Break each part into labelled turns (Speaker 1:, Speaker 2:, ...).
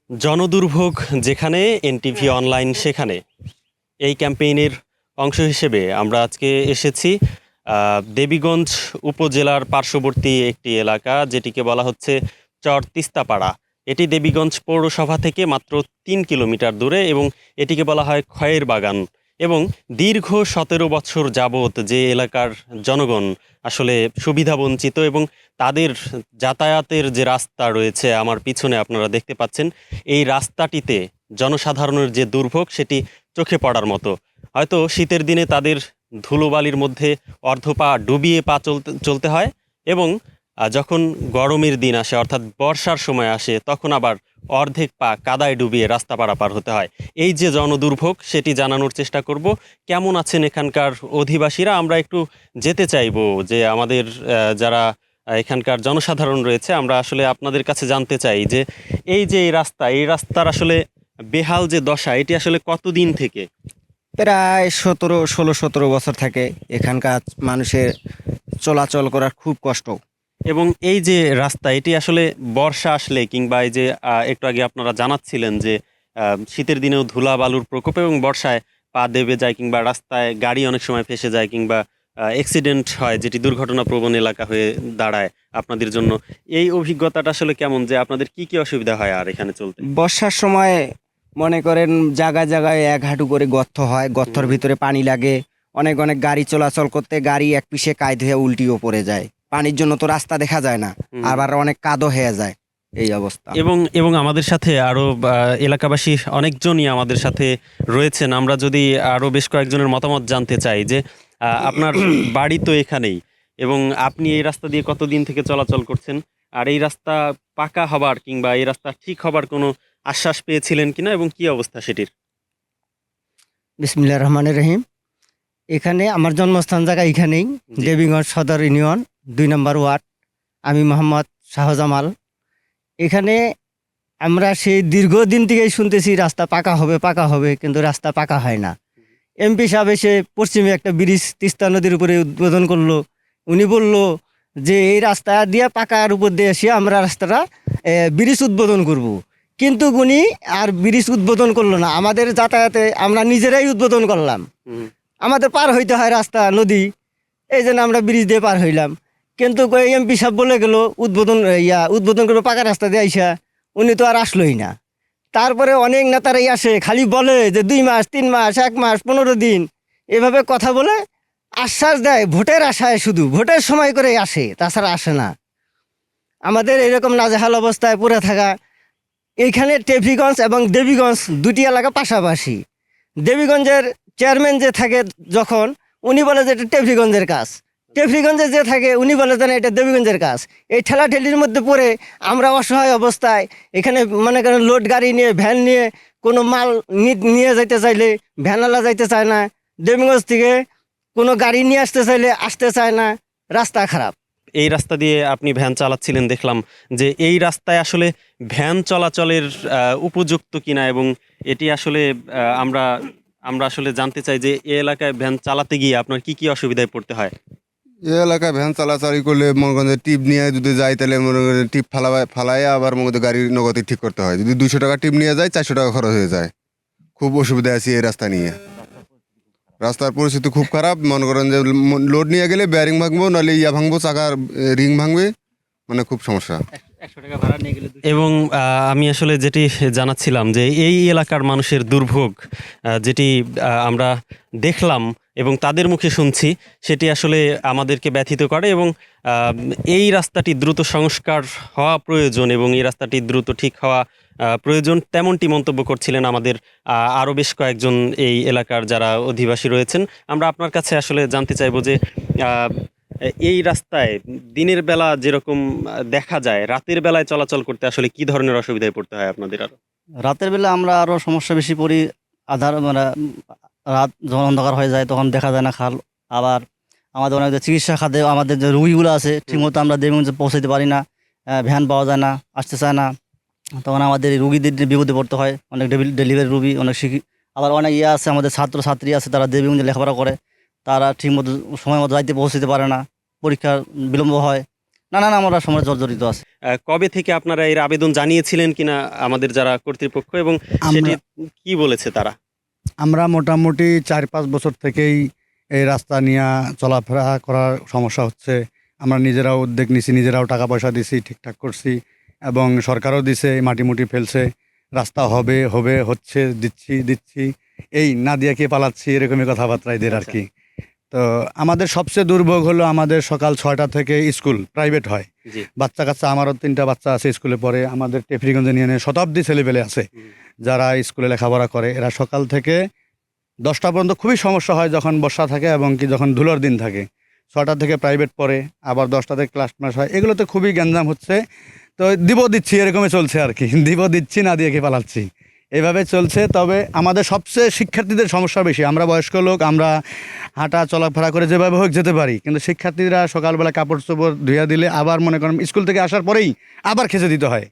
Speaker 1: জনদুর্ভোগ যেখানে NTV online সেখানে এই ক্যাম্পেইনের অংশ হিসেবে আমরা আজকে এসেছি দেবীগঞ্জ উপজেলার পার্শ্ববর্তী একটি এলাকা যেটিকে বলা হচ্ছে চর তিস্তাপাড়া। এটি দেবীগঞ্জ পৌরসভা থেকে মাত্র ৩ কিলোমিটার দূরে এবং এটিকে বলা হয় খয়ের বাগান। এবং দীর্ঘ ১৭ বছর যাবৎ যে এলাকার জনগণ আসলে সুবিধাবঞ্চিত এবং তাদের যাতায়াতের যে রাস্তা রয়েছে আমার পিছনে আপনারা দেখতে পাচ্ছেন, এই রাস্তাটিতে জনসাধারণের যে দুর্ভোগ সেটি চোখে পড়ার মতো। হয়তো শীতের দিনে তাদের ধুলোবালির মধ্যে অর্ধ পা ডুবিয়ে পা চলতে চলতে হয় এবং যখন গরমের দিন আসে অর্থাৎ বর্ষার সময় আসে তখন আবার অর্ধেক পা কাদায় ডুবিয়ে রাস্তা পারাপার হতে হয়। এই যে জনদুর্ভোগ সেটি জানানোর চেষ্টা করব। কেমন আছেন এখানকার অধিবাসীরা, আমরা একটু যেতে চাইবো যে আমাদের যারা এখানকার জনসাধারণ রয়েছে, আমরা আসলে আপনাদের কাছে জানতে চাই যে এই যে এই রাস্তার আসলে বেহাল যে দশা এটি আসলে কতদিন থেকে?
Speaker 2: প্রায় 16-17 বছর থাকে এখানকার মানুষের চলাচল করার খুব কষ্ট।
Speaker 1: এবং এই যে রাস্তা এটি আসলে বর্ষা আসলে কিংবা এই যে একটু আগে আপনারা জানাচ্ছিলেন যে শীতের দিনেও ধুলা বালুর প্রকোপ এবং বর্ষায় পা দেবে যায় কিংবা রাস্তায় গাড়ি অনেক সময় ফেঁসে যায় কিংবা অ্যাক্সিডেন্ট হয়, যেটি দুর্ঘটনা প্রবণ এলাকা হয়ে দাঁড়ায় আপনাদের জন্য। এই অভিজ্ঞতাটা আসলে কেমন, যে আপনাদের কি কি অসুবিধা হয় আর এখানে চলতে?
Speaker 2: বর্ষার সময় মনে করেন জায়গায় জায়গায় 1 হাঁটু করে গর্ত হয়, গর্তর ভিতরে পানি লাগে। অনেক অনেক গাড়ি চলাচল করতে গাড়ি এক পিঠে কাঁধ হয়ে উল্টিও পড়ে যায়। পানির জন্য তো রাস্তা দেখা যায় না, আবার অনেক কাদো হয়ে যায়, এই অবস্থা।
Speaker 1: এবং এবং আমাদের সাথে আরো এলাকাবাসী অনেকজনই আমাদের সাথে রয়েছেন। আমরা যদি আরো বেশ কয়েকজনের মতামত জানতে চাই যে আপনার বাড়ি তো এখানেই এবং আপনি এই রাস্তা দিয়ে কতদিন থেকে চলাচল করছেন, আর এই রাস্তা পাকা হবার কিংবা এই রাস্তা ঠিক হবার কোনো আশ্বাস পেয়েছিলেন কিনা এবং কি অবস্থা সেটির?
Speaker 2: বিসমিল্লাহির রহমানির রহিম। এখানে আমার জন্মস্থান জায়গা এখানেই,
Speaker 1: জি।
Speaker 2: দেবীগঞ্জ সদর ইউনিয়ন 2 নম্বর ওয়ার্ড। আমি মোহাম্মদ শাহজামাল। এখানে আমরা সেই দীর্ঘদিন থেকেই শুনতেছি রাস্তা পাকা হবে পাকা হবে, কিন্তু রাস্তা পাকা হয় না। এমপি সাহেব এসে পশ্চিমে একটা ব্রিজ তিস্তা নদীর উপরে উদ্বোধন করলো। উনি বলল যে এই রাস্তা দিয়ে পাকার উপর দিয়ে এসে আমরা রাস্তাটা ব্রিজ উদ্বোধন করব। কিন্তু উনি আর ব্রিজ উদ্বোধন করলো না, আমাদের যাতায়াতে আমরা নিজেরাই উদ্বোধন করলাম। আমাদের পার হইতে হয় রাস্তা নদী, এই জন্য আমরা ব্রিজ দিয়ে পার হইলাম। কিন্তু এমপি সাহেব বলে গেল উদ্বোধন করবো পাকা রাস্তা দিয়ে আইসা, উনি তো আর আসলোই না। তারপরে অনেক নেতারাই আসে, খালি বলে যে 2 মাস 3 মাস 1 মাস 15 দিন এভাবে কথা বলে আশ্বাস দেয়, ভোটের আশায়, শুধু ভোটের সময় করে আসে, তাছাড়া আসে না। আমাদের এরকম নাজেহাল অবস্থায় পড়ে থাকা। এইখানে টেফিগঞ্জ এবং দেবীগঞ্জ দুটি এলাকা পাশাপাশি। দেবীগঞ্জের চেয়ারম্যান যে থাকে যখন, উনি বলে যে এটা টেফিগঞ্জের কাজ। টেফিগঞ্জে যে থাকে উনি বলে যে না এটা দেবীগঞ্জের কাজ। এই ঠেলাঠেলির মধ্যে পড়ে আমরা অসহায় অবস্থায় এখানে মনে করেন লোড গাড়ি নিয়ে, ভ্যান নিয়ে কোনো মাল নিয়ে যাইতে চাইলে ভ্যানওয়ালা যাইতে চায় না। দেবীগঞ্জ থেকে কোনো গাড়ি নিয়ে আসতে চাইলে আসতে চায় না, রাস্তা খারাপ।
Speaker 1: এই রাস্তা দিয়ে আপনি ভ্যান চালাচ্ছিলেন, দেখলাম যে এই রাস্তায় আসলে ভ্যান চলাচলের উপযুক্ত কিনা এবং এটি আসলে আমরা আমরা আসলে জানতে চাই যে এই এলাকায় ভ্যান চালাতে গিয়ে আপনার কি কি অসুবিধায় পড়তে হয়?
Speaker 3: এই এলাকায় ভ্যান চালাচালি করলে মনে করেন যে টিপ নিয়ে যদি যাই তাহলে মনে করেন টিপ ফালাই আবার মনে করেন গাড়ির নগদে ঠিক করতে হয়। যদি 200 টাকা টিপ নিয়ে যায় 400 টাকা খরচ হয়ে যায়। খুব অসুবিধা আছে এই রাস্তা নিয়ে। রাস্তার পরিস্থিতি খুব খারাপ। মনে করেন যে লোড নিয়ে গেলে ব্যারিং ভাঙবো, নাহলে ভাঙবো, চাকার রিং ভাঙবে, মানে খুব সমস্যা।
Speaker 1: এবং আমি আসলে যেটি জানাচ্ছিলাম যে এই এলাকার মানুষের দুর্ভোগ যেটি আমরা দেখলাম এবং তাদের মুখে শুনছি, সেটি আসলে আমাদেরকে ব্যথিত করে এবং এই রাস্তাটি দ্রুত সংস্কার হওয়া প্রয়োজন এবং এই রাস্তাটি দ্রুত ঠিক হওয়া প্রয়োজন, তেমনটি মন্তব্য করছিলেন আমাদের আরও বেশ কয়েকজন এই এলাকার যারা অধিবাসী রয়েছেন। আমরা আপনার কাছে আসলে জানতে চাইবো যে এই রাস্তায় দিনের বেলা যেরকম দেখা যায়, রাতের বেলায় চলাচল করতে আসলে কি ধরনের অসুবিধায় পড়তে হয় আপনাদের? আরো
Speaker 4: রাতের বেলা আমরা আরও সমস্যা বেশি পড়ি। আধার মানে রাত যখন অন্ধকার হয়ে যায় তখন দেখা যায় না খাল। আবার আমাদের অনেক যে চিকিৎসা খাতে আমাদের যে রুগীগুলো আছে ঠিকমতো আমরা দেবীগঞ্জে পৌঁছাতে পারি না, ভ্যান পাওয়া যায় না, আসতে চায় না। তখন আমাদের এই রুগীদের বিপদে পড়তে হয়। অনেক ডেলিভারি রুগী, অনেক আবার অনেক আছে আমাদের ছাত্র ছাত্রী আছে, তারা দেবীগঞ্জে লেখাপড়া করে, তারা ঠিকমতো সময় মতো যাইতে পৌঁছতে পারে না, পরীক্ষার বিলম্ব হয়। না না না, আমরা সমাজ জর্জরিত আছে।
Speaker 1: কবে থেকে আপনারা এর আবেদন জানিয়েছিলেন কিনা আমাদের যারা কর্তৃপক্ষ, এবং সেটি কি বলেছে তারা?
Speaker 5: আমরা মোটামুটি 4-5 বছর থেকেই এই রাস্তা নিয়ে চলাফেরা করার সমস্যা হচ্ছে। আমরা নিজেরাও উদ্যোগ নিছি, নিজেরাও টাকা পয়সা দিছি, ঠিকঠাক করছি, এবং সরকারও দিছে, মাটি মুটি ফেলছে, রাস্তা হবে হবে হচ্ছে, দিচ্ছি এই না দিয়ে কে পালাচ্ছি, এরকমই কথাবার্তা এদের আর কি। তো আমাদের সবচেয়ে দুর্ভোগ হলো আমাদের সকাল 6টা থেকে স্কুল প্রাইভেট হয়,
Speaker 1: জি।
Speaker 5: বাচ্চা কাচ্চা, আমারও 3টা বাচ্চা আছে স্কুলে পড়ে। আমাদের টেফরিগঞ্জ ইউনিয়নে শতাব্দী ছেলেপেলে আছে যারা স্কুলে লেখাপড়া করে। এরা সকাল থেকে 10টা পর্যন্ত খুবই সমস্যা হয় যখন বর্ষা থাকে এবং কি যখন ধুলোর দিন থাকে। 6টা থেকে প্রাইভেট পড়ে, আবার 10টা থেকে ক্লাস মাস হয়, এগুলোতে খুবই গ্যাঞ্জাম হচ্ছে। তো দিচ্ছি এরকমই চলছে আর কি, দিচ্ছি না দিয়ে কি পালাচ্ছি, এভাবে চলছে। তবে আমাদের সবচেয়ে শিক্ষার্থীদের সমস্যা বেশি। আমরা বয়স্ক লোক, আমরা হাঁটা চলাফেরা করে যেভাবে হোক যেতে পারি, কিন্তু শিক্ষার্থীরা সকালবেলা কাপড় চোপড় ধুইয়া দিলে আবার মনে করেন স্কুল থেকে আসার পরেই আবার খেঁচে দিতে হয়।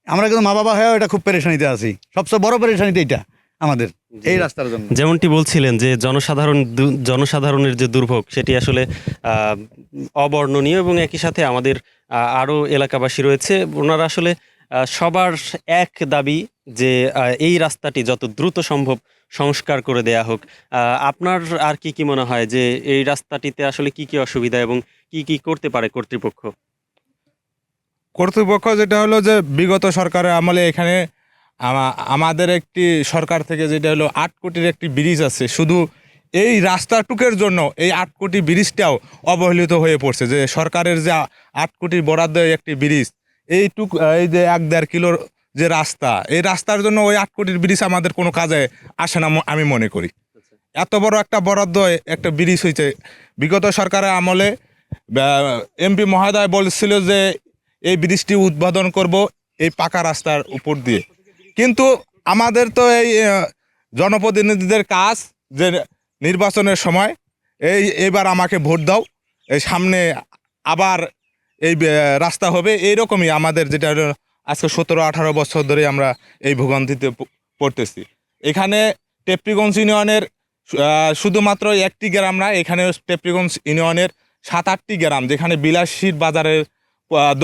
Speaker 5: আমরা কিন্তু মা বাবা হয়েও এটা খুব পেরেশানিতে আছি, সবচেয়ে বড় পেরেশানিতে এটা আমাদের এই রাস্তার জন্য।
Speaker 1: যেমনটি বলছিলেন যে জনসাধারণের যে দুর্ভোগ সেটি আসলে অবর্ণনীয়, এবং একই সাথে আমাদের আরও এলাকাবাসী রয়েছে, ওনারা আসলে সবার এক দাবি যে এই রাস্তাটি যত দ্রুত সম্ভব সংস্কার করে দেয়া হোক। আপনার আর কি মনে হয় যে এই রাস্তাটিতে আসলে কি অসুবিধা এবং কি করতে পারে কর্তৃপক্ষ?
Speaker 6: কর্তৃপক্ষ যেটা হলো যে বিগত সরকারের আমলে এখানে আমাদের একটি সরকার থেকে যেটা হলো 8 কোটির একটি ব্রিজ আছে, শুধু এই রাস্তাটুকের জন্য এই 8 কোটি ব্রিজটাও অবহেলিত হয়ে পড়ছে। যে সরকারের যে 8 কোটির বরাদ্দ একটি ব্রিজ, এই যে 1-1.5 কিলোর যে রাস্তা, এই রাস্তার জন্য ওই 8 কোটির ব্রিজ আমাদের কোনো কাজে আসে না আমি মনে করি। এত বড় একটা বরাদ্দ একটা ব্রিজ হয়েছে বিগত সরকারের আমলে। এমপি মহোদয় বলছিল যে এই ব্রিজটি উদ্বোধন করব এই পাকা রাস্তার উপর দিয়ে, কিন্তু আমাদের তো এই জনপ্রতিনিধিদের কাজ যে নির্বাচনের সময় এইবার আমাকে ভোট দাও, এই সামনে আবার এই রাস্তা হবে, এইরকমই আমাদের যেটা আজকে 17-18 বছর ধরে আমরা এই ভোগান্তিতে পড়তেছি। এখানে টেপরিগঞ্জ ইউনিয়নের শুধুমাত্র একটি গ্রাম না, এখানে টেপরিগঞ্জ ইউনিয়নের 7-8টি গ্রাম, যেখানে বিলাসীর বাজারের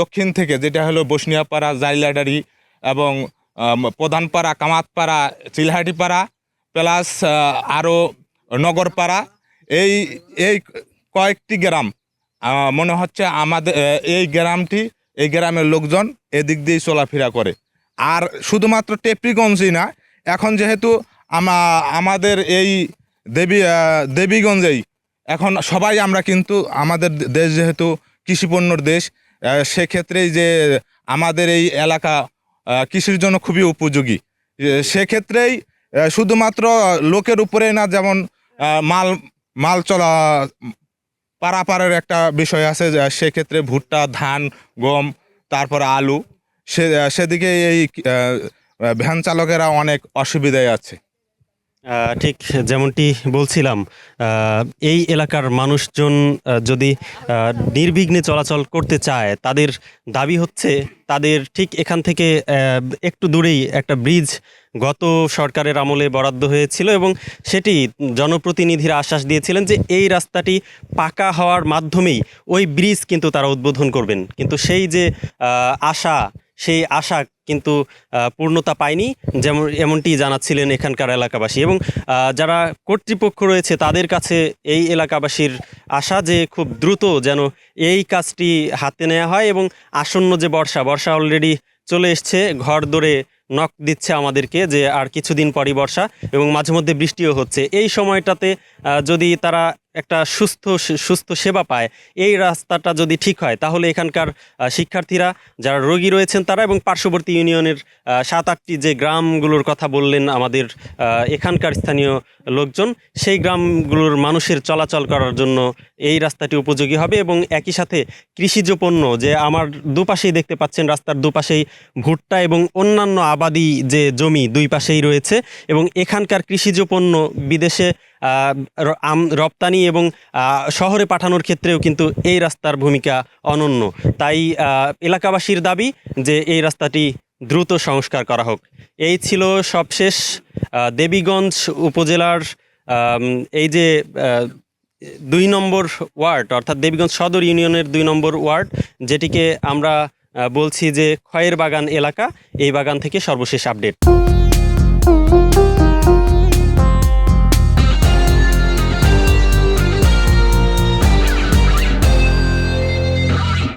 Speaker 6: দক্ষিণ থেকে যেটা হলো বসনিয়াপাড়া, জাইলাডারি এবং প্রধানপাড়া, কামাতপাড়া, চিলহাটিপাড়া প্লাস আরও নগরপাড়া, এই কয়েকটি গ্রাম মনে হচ্ছে আমাদের এই গ্রামের লোকজন এদিক দিয়েই চলাফেরা করে। আর শুধুমাত্র টেপরিগঞ্জই না, এখন যেহেতু আমাদের এই দেবীগঞ্জেই এখন সবাই আমরা কিন্তু আমাদের দেশ যেহেতু কৃষিপণ্যর দেশ, সেক্ষেত্রেই যে আমাদের এই এলাকা কৃষির জন্য খুবই উপযোগী। সেক্ষেত্রেই শুধুমাত্র লোকের উপরে না, যেমন মাল চলা পারাপারের একটা বিষয় আছে, সেক্ষেত্রে ভুট্টা, ধান, গম, তারপরে আলু, সেদিকে এই ভ্যান চালকেরা অনেক অসুবিধায় আছে।
Speaker 1: ঠিক যেমনটি বলছিলাম, এই এলাকার মানুষজন যদি নির্বিঘ্নে চলাচল করতে চায়, তাদের দাবি হচ্ছে তাদের ঠিক এখান থেকে একটু দূরেই একটা ব্রিজ গত সরকারের আমলে বরাদ্দ হয়েছিল, এবং সেটি জনপ্রতিনিধিরা আশ্বাস দিয়েছিলেন যে এই রাস্তাটি পাকা হওয়ার মাধ্যমেই ওই ব্রিজ কিন্তু তারা উদ্বোধন করবেন। কিন্তু সেই যে সেই আশা কিন্তু পূর্ণতা পায়নি, এমনটি জানাচ্ছিলেন এখানকার এলাকাবাসী। এবং যারা কর্তৃপক্ষ রয়েছে তাদের কাছে এই এলাকাবাসীর আশা যে খুব দ্রুত যেন এই কাজটি হাতে নেওয়া হয়, এবং আসন্ন যে বর্ষা অলরেডি চলে এসছে, ঘর দৌড়ে নক দিচ্ছে আমাদেরকে যে আর কিছুদিন পরই বর্ষা, এবং মাঝে মধ্যে বৃষ্টিও হচ্ছে। এই সময়টাতে যদি তারা একটা সুস্থ সেবা পায়, এই রাস্তাটা যদি ঠিক হয়, তাহলে এখানকার শিক্ষার্থীরা, যারা রোগী রয়েছেন তারা, এবং পার্শ্ববর্তী ইউনিয়নের 7-8টি যে গ্রামগুলোর কথা বললেন আমাদের এখানকার স্থানীয় লোকজন, সেই গ্রামগুলোর মানুষের চলাচল করার জন্য এই রাস্তাটি উপযোগী হবে। এবং একই সাথে কৃষিজ পণ্য, যে আমার দুপাশেই দেখতে পাচ্ছেন, রাস্তার দুপাশেই ভুট্টা এবং অন্যান্য আবাদি যে জমি দুই পাশেই রয়েছে, এবং এখানকার কৃষিজ পণ্য বিদেশে রপ্তানি এবং শহরে পাঠানোর ক্ষেত্রেও কিন্তু এই রাস্তার ভূমিকা অনন্য। তাই এলাকাবাসীর দাবি যে এই রাস্তাটি দ্রুত সংস্কার করা হোক। এই ছিল সবশেষ দেবীগঞ্জ উপজেলার এই যে 2 নম্বর ওয়ার্ড অর্থাৎ দেবীগঞ্জ সদর ইউনিয়নের 2 নম্বর ওয়ার্ড, যেটিকে আমরা বলছি যে খয়ের বাগান এলাকা, এই বাগান থেকে সর্বশেষ আপডেট।